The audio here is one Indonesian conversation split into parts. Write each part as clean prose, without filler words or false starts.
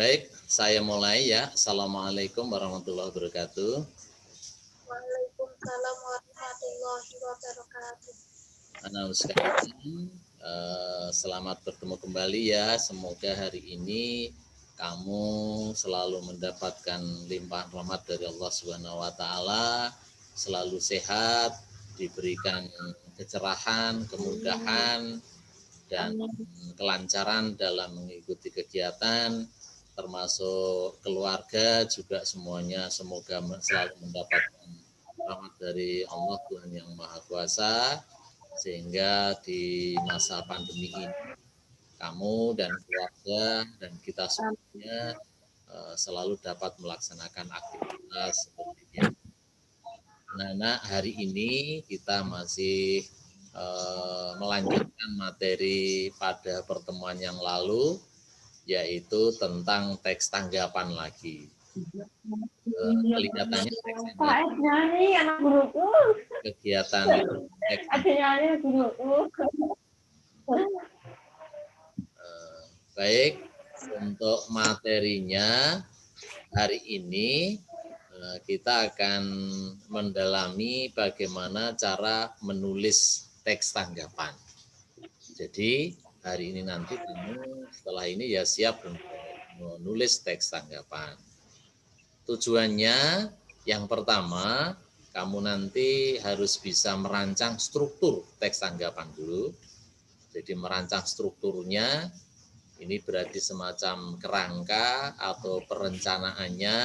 Baik, saya mulai ya. Assalamualaikum warahmatullahi wabarakatuh. Waalaikumsalam warahmatullahi wabarakatuh. Anak sekalian, selamat bertemu kembali ya. Semoga hari ini kamu selalu mendapatkan limpahan rahmat dari Allah Subhanahu wa taala, selalu sehat, diberikan kecerahan, kemudahan dan kelancaran dalam mengikuti kegiatan, termasuk keluarga juga semuanya semoga selalu mendapatkan rahmat dari Allah Tuhan yang Maha Kuasa, sehingga di masa pandemi ini kamu dan keluarga dan kita semuanya selalu dapat melaksanakan aktivitas seperti biasa. Nah, hari ini kita masih melanjutkan materi pada pertemuan yang lalu, yaitu tentang teks tanggapan lagi. Kelihatannya teksnya kegiatan teks baik. Untuk materinya hari ini kita akan mendalami bagaimana cara menulis teks tanggapan. Jadi hari ini nanti kamu setelah ini ya siap untuk menulis teks tanggapan. Tujuannya yang pertama, kamu nanti harus bisa merancang struktur teks tanggapan dulu. Jadi merancang strukturnya, ini berarti semacam kerangka atau perencanaannya,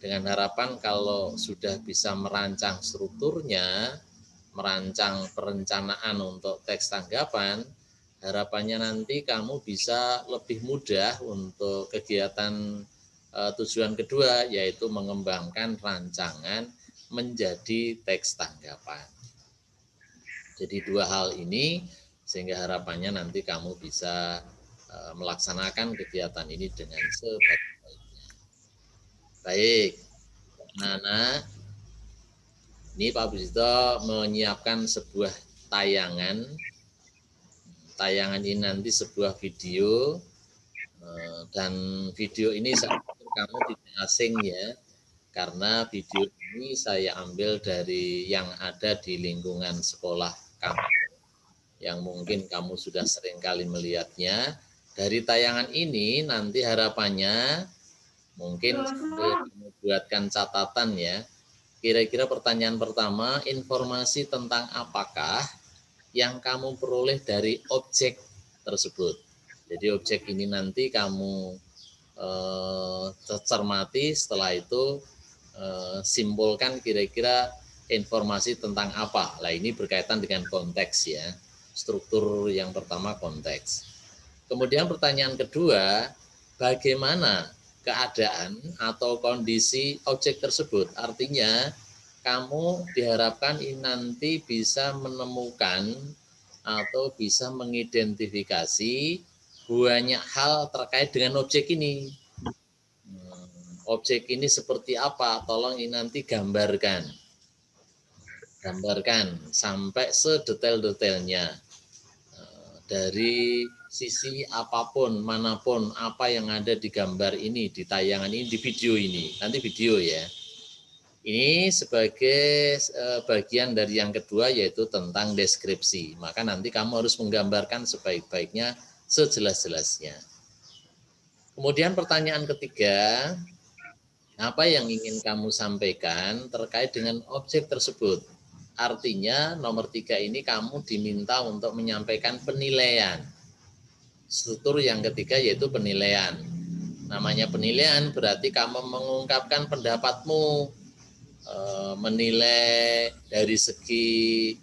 dengan harapan kalau sudah bisa merancang strukturnya, merancang perencanaan untuk teks tanggapan, harapannya nanti kamu bisa lebih mudah untuk kegiatan tujuan kedua, yaitu mengembangkan rancangan menjadi teks tanggapan. Jadi dua hal ini sehingga harapannya nanti kamu bisa melaksanakan kegiatan ini dengan sebaik-baiknya. Baik, Nana, ini Pak Busito menyiapkan sebuah tayangan. Tayangan ini nanti sebuah video, dan video ini saya pikir kamu tidak asing ya, karena video ini saya ambil dari yang ada di lingkungan sekolah kamu, yang mungkin kamu sudah sering kali melihatnya. Dari tayangan ini nanti harapannya mungkin sambil kamu buatkan catatan ya. Kira-kira pertanyaan pertama, informasi tentang apakah yang kamu peroleh dari objek tersebut. Jadi objek ini nanti kamu cermati, setelah itu simpulkan kira-kira informasi tentang apa. Nah ini berkaitan dengan konteks ya. Struktur yang pertama konteks. Kemudian pertanyaan kedua, bagaimana keadaan atau kondisi objek tersebut? Artinya kamu diharapkan ini nanti bisa menemukan atau bisa mengidentifikasi banyak hal terkait dengan objek ini. Objek ini seperti apa? Tolong ini nanti gambarkan. Gambarkan sampai sedetail-detailnya. Dari sisi apapun, manapun, apa yang ada di gambar ini, di tayangan ini, di video ini. Nanti video ya. Ini sebagai bagian dari yang kedua, yaitu tentang deskripsi. Maka nanti kamu harus menggambarkan sebaik-baiknya, sejelas-jelasnya. Kemudian pertanyaan ketiga, apa yang ingin kamu sampaikan terkait dengan objek tersebut? Artinya nomor 3 ini kamu diminta untuk menyampaikan penilaian. Struktur yang ketiga yaitu penilaian. Namanya penilaian berarti kamu mengungkapkan pendapatmu, menilai dari segi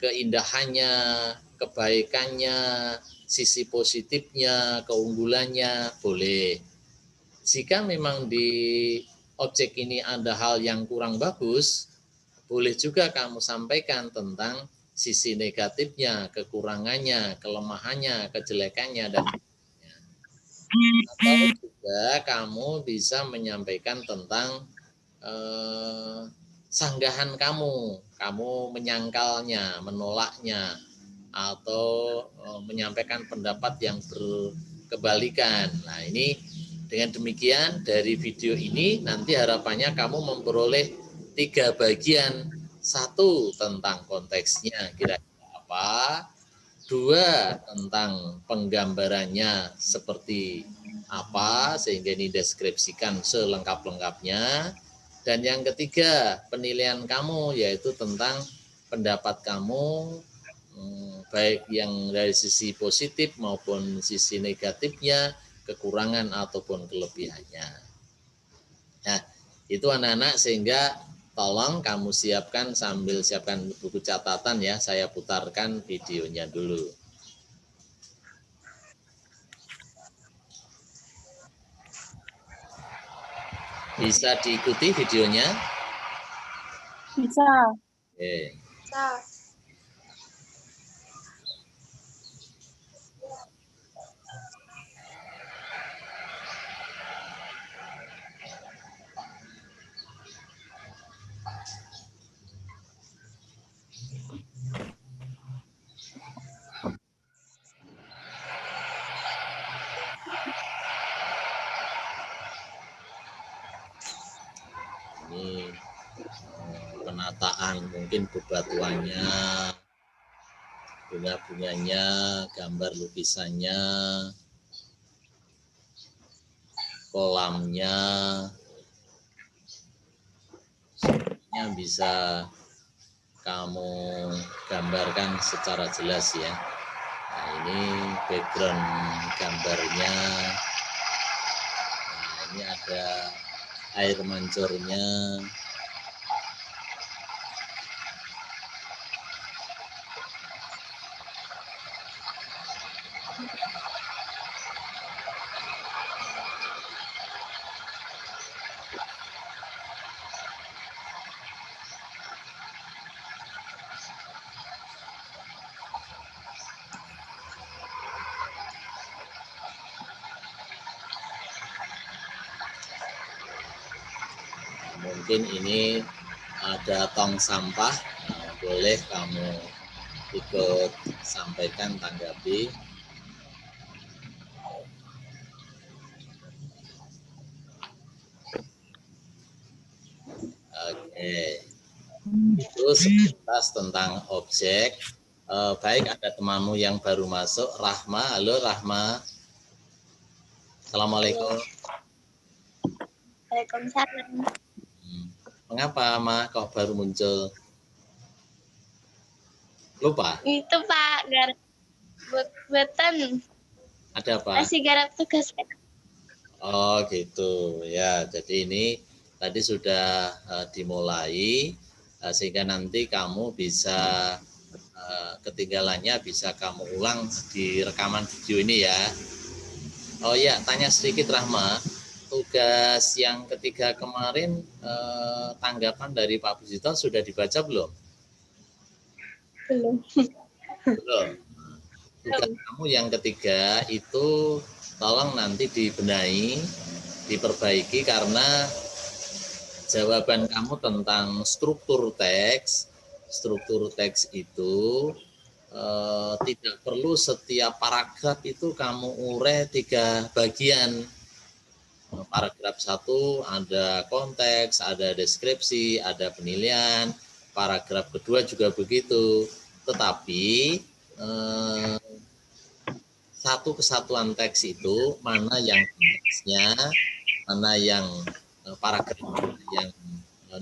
keindahannya, kebaikannya, sisi positifnya, keunggulannya, boleh. Jika memang di objek ini ada hal yang kurang bagus, boleh juga kamu sampaikan tentang sisi negatifnya, kekurangannya, kelemahannya, kejelekannya, dan atau juga kamu bisa menyampaikan tentang sanggahan kamu menyangkalnya, menolaknya, atau menyampaikan pendapat yang berkebalikan. Nah ini Dengan demikian dari video ini nanti harapannya kamu memperoleh 3 bagian. 1 tentang konteksnya kira-kira apa, 2 tentang penggambarannya seperti apa sehingga ini deskripsikan selengkap-lengkapnya, dan yang ketiga penilaian kamu yaitu tentang pendapat kamu baik yang dari sisi positif maupun sisi negatifnya, kekurangan ataupun kelebihannya. Nah, itu anak-anak, sehingga tolong kamu siapkan sambil siapkan buku catatan ya, saya putarkan videonya dulu. Bisa diikuti videonya? Bisa. Oke. Bisa. Ini penataan mungkin bebatuannya, bunga-bunganya, gambar lukisannya, kolamnya, semuanya bisa kamu gambarkan secara jelas ya. Nah, ini background gambarnya. Nah, ini ada air mancurnya. Mungkin ini ada tong sampah, nah, boleh kamu ikut sampaikan, tanggapi. Oke, itu sekilas tentang objek. Baik, ada temanmu yang baru masuk, Rahma. Halo Rahma. Assalamualaikum. Waalaikumsalam. Mengapa Ma kok baru muncul? Lupa? Itu Pak, garap buatan. Ada apa? Masih garap tugas. Oh gitu ya. Jadi ini tadi sudah dimulai sehingga nanti kamu bisa ketinggalannya bisa kamu ulang di rekaman video ini ya. Oh ya, tanya sedikit Rahma, tugas yang ketiga kemarin tanggapan dari Pak Busito sudah dibaca belum? Belum. Belum. Tugas kamu yang ketiga itu tolong nanti dibenahi, diperbaiki karena jawaban kamu tentang struktur teks itu tidak perlu setiap paragraf itu kamu urai 3 bagian. Paragraf 1 ada konteks, ada deskripsi, ada penilaian. Paragraf kedua juga begitu. Tetapi satu kesatuan teks itu mana yang konteksnya, mana yang paragraf yang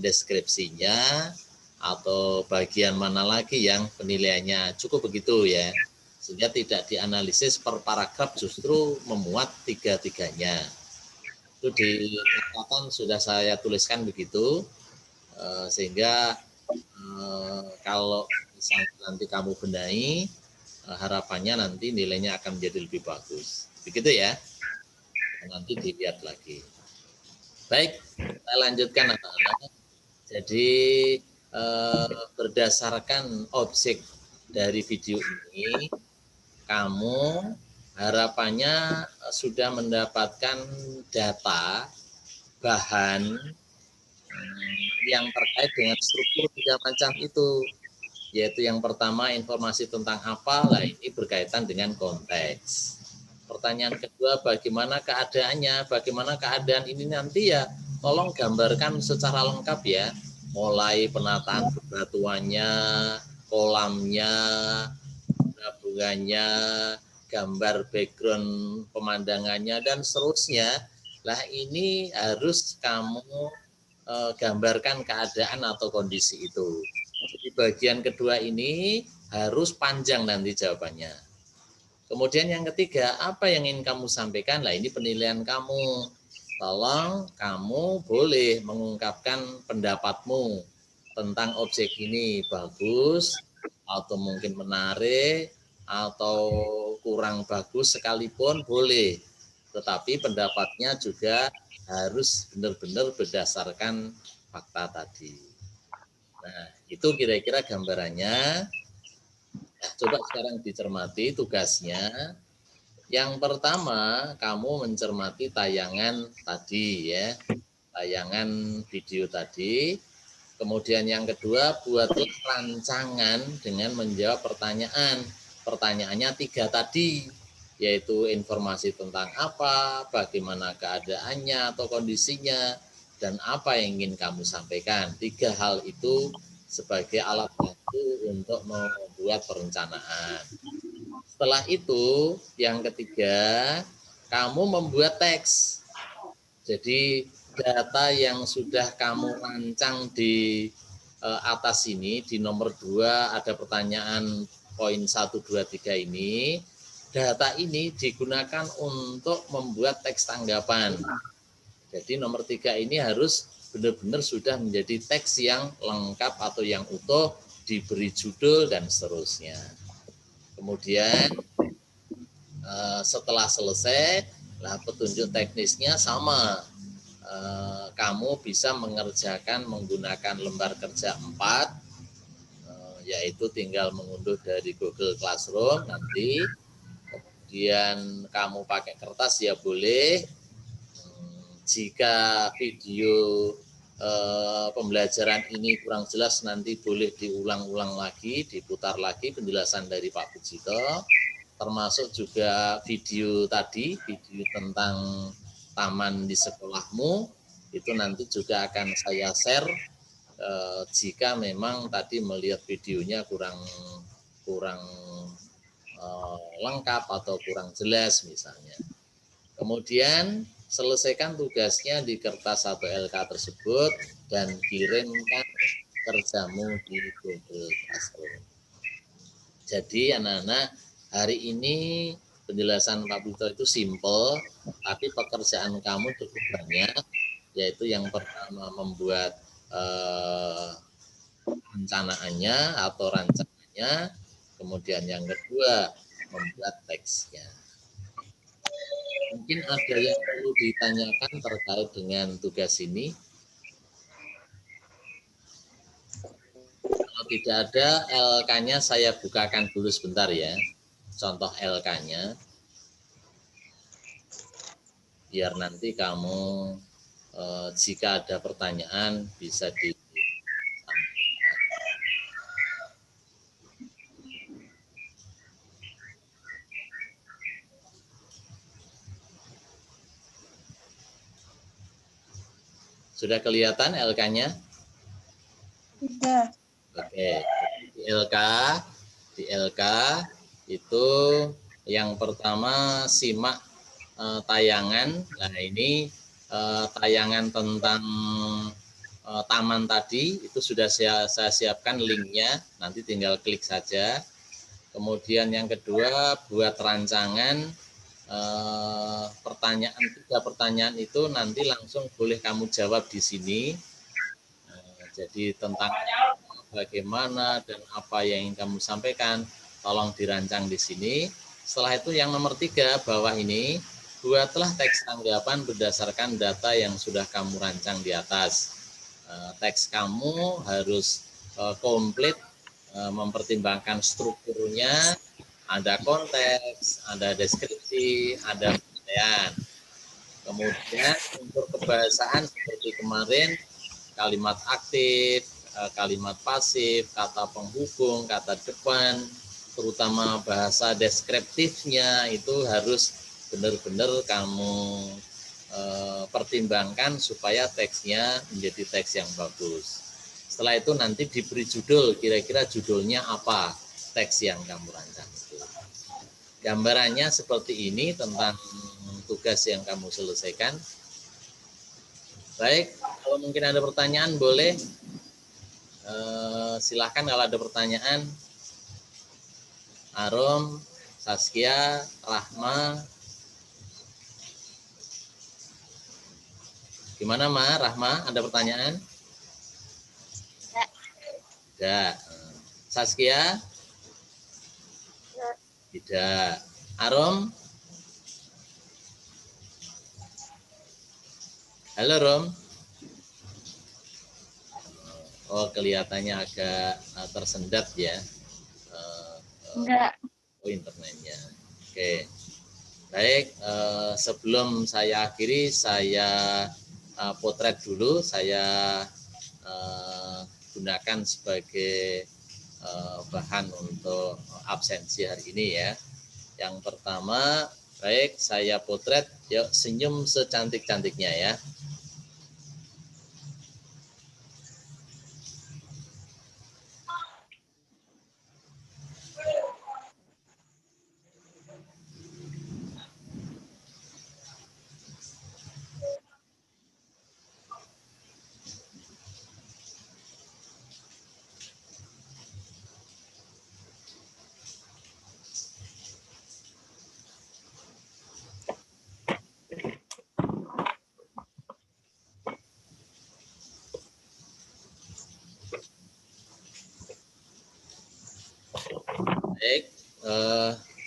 deskripsinya, atau bagian mana lagi yang penilaiannya, cukup begitu ya, sehingga tidak dianalisis per paragraf, justru memuat 3-tiganya. Itu di catatan sudah saya tuliskan begitu, sehingga kalau misalnya nanti kamu benahi, harapannya nanti nilainya akan menjadi lebih bagus, begitu ya, nanti dilihat lagi. Baik, kita lanjutkan anak-anak. Jadi berdasarkan objek dari video ini, kamu harapannya sudah mendapatkan data, bahan yang terkait dengan struktur 3 macam itu. Yaitu yang pertama informasi tentang apa, lah ini berkaitan dengan konteks. Pertanyaan kedua, bagaimana keadaannya? Bagaimana keadaan ini nanti ya, tolong gambarkan secara lengkap ya. Mulai penataan bebatuannya, kolamnya, gabungannya, gambar background pemandangannya, dan seterusnya. Lah ini harus kamu gambarkan keadaan atau kondisi itu. Jadi bagian kedua ini harus panjang nanti jawabannya. Kemudian yang ketiga, apa yang ingin kamu sampaikan? Lah ini penilaian kamu. Tolong kamu boleh mengungkapkan pendapatmu tentang objek ini, bagus atau mungkin menarik atau kurang bagus sekalipun boleh. Tetapi pendapatnya juga harus benar-benar berdasarkan fakta tadi. Nah, itu kira-kira gambarannya. Nah, coba sekarang dicermati tugasnya. Yang pertama, kamu mencermati tayangan tadi ya, tayangan video tadi. Kemudian yang kedua, buatlah rancangan dengan menjawab pertanyaan. Pertanyaannya 3 tadi, yaitu informasi tentang apa, bagaimana keadaannya atau kondisinya, dan apa yang ingin kamu sampaikan. 3 hal itu sebagai alat bantu untuk membuat perencanaan. Setelah itu, yang ketiga, kamu membuat teks. Jadi data yang sudah kamu rancang di atas ini, di nomor 2 ada pertanyaan poin 1, 2, 3 ini, data ini digunakan untuk membuat teks tanggapan. Jadi nomor 3 ini harus benar-benar sudah menjadi teks yang lengkap atau yang utuh, diberi judul dan seterusnya. Kemudian setelah selesai, lah petunjuk teknisnya sama. Kamu bisa mengerjakan menggunakan lembar kerja 4, yaitu tinggal mengunduh dari Google Classroom nanti. Kemudian kamu pakai kertas ya boleh. Jika video pembelajaran ini kurang jelas nanti boleh diulang-ulang lagi, diputar lagi penjelasan dari Pak Bujito, termasuk juga video tadi, video tentang taman di sekolahmu, itu nanti juga akan saya share jika memang tadi melihat videonya kurang lengkap atau kurang jelas misalnya. Kemudian selesaikan tugasnya di kertas atau LK tersebut dan kirimkan kerjamu di Google Classroom. Jadi anak-anak, hari ini penjelasan Pak Bujito itu simple, tapi pekerjaan kamu cukup banyak, yaitu yang pertama membuat rencanaannya atau rancangannya, kemudian yang kedua membuat teksnya. Mungkin ada yang perlu ditanyakan terkait dengan tugas ini. Kalau tidak ada, LK-nya saya bukakan dulu sebentar ya. Contoh LK-nya. Biar nanti kamu jika ada pertanyaan bisa disampaikan. Sudah kelihatan LK-nya? Sudah. Oke, di LK itu yang pertama simak tayangan. Nah ini tayangan tentang taman tadi itu sudah saya siapkan linknya, nanti tinggal klik saja. Kemudian yang kedua buat rancangan pertanyaan, 3 pertanyaan itu nanti langsung boleh kamu jawab di sini. Jadi tentang bagaimana dan apa yang ingin kamu sampaikan, tolong dirancang di sini. Setelah itu yang nomor 3 bawah ini, buatlah teks tanggapan berdasarkan data yang sudah kamu rancang di atas. Teks kamu harus komplit, mempertimbangkan strukturnya, ada konteks, ada deskripsi, ada penilaian. Kemudian untuk kebahasaan seperti kemarin, kalimat aktif, kalimat pasif, kata penghubung, kata depan, terutama bahasa deskriptifnya itu harus benar-benar kamu pertimbangkan supaya teksnya menjadi teks yang bagus. Setelah itu nanti diberi judul, kira-kira judulnya apa teks yang kamu rancang itu. Gambarannya seperti ini tentang tugas yang kamu selesaikan. Baik, kalau mungkin ada pertanyaan boleh. Silahkan kalau ada pertanyaan. Arum, Saskia, Rahma. Gimana Ma, Rahma, ada pertanyaan? Tidak. Saskia? Tidak. Arum? Halo Rom. Oh, kelihatannya agak tersendat ya. Enggak. Oh, internetnya. Oke. Baik, sebelum saya akhiri, saya potret dulu. Saya gunakan sebagai bahan untuk absensi hari ini ya. Yang pertama, baik, saya potret. Yuk, senyum secantik-cantiknya ya. Baik,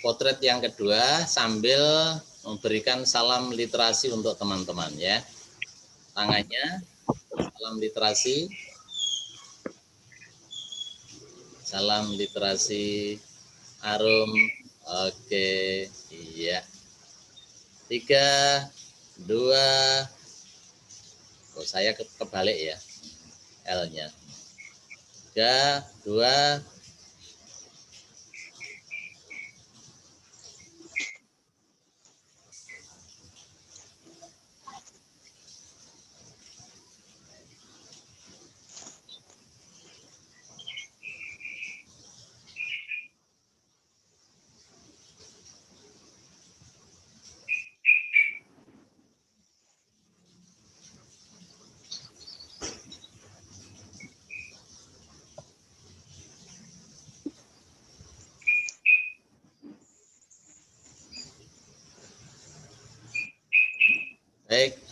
potret yang kedua sambil memberikan salam literasi untuk teman-teman ya. Tangannya, salam literasi. Salam literasi. Arum, oke, iya. 3, 2, oh saya kebalik ya, L-nya. 3, 2, baik,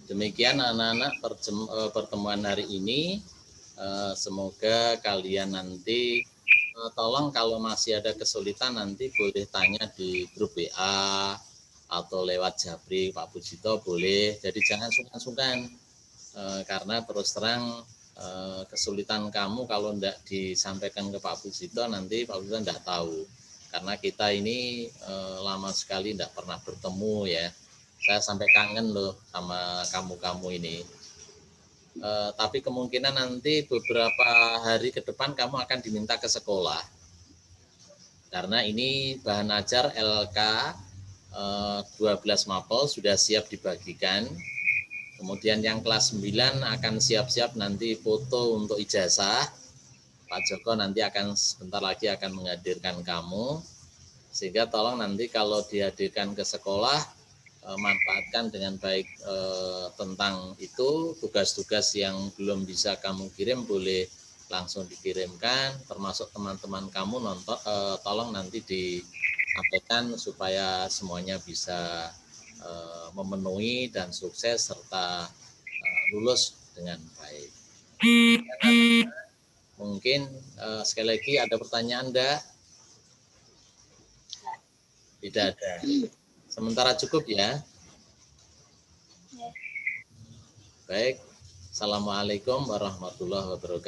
demikian anak-anak pertemuan hari ini. Semoga kalian nanti tolong kalau masih ada kesulitan nanti boleh tanya di grup WA atau lewat Jabri Pak Pujito boleh. Jadi jangan sungkan-sungkan karena terus terang kesulitan kamu kalau tidak disampaikan ke Pak Pujito nanti Pak Pujito tidak tahu. Karena kita ini lama sekali tidak pernah bertemu ya. Saya sampai kangen loh sama kamu-kamu ini. Tapi kemungkinan nanti beberapa hari ke depan kamu akan diminta ke sekolah. Karena ini bahan ajar LK 12 Mapel sudah siap dibagikan. Kemudian yang kelas 9 akan siap-siap nanti foto untuk ijazah. Pak Joko nanti akan sebentar lagi akan menghadirkan kamu. Sehingga tolong nanti kalau dihadirkan ke sekolah manfaatkan dengan baik tentang itu. Tugas-tugas yang belum bisa kamu kirim boleh langsung dikirimkan, termasuk teman-teman kamu tolong nanti disampaikan supaya semuanya bisa memenuhi dan sukses serta lulus dengan baik. Mungkin sekali lagi ada pertanyaan enggak? Tidak ada. Sementara cukup ya. Baik. Assalamualaikum warahmatullahi wabarakatuh.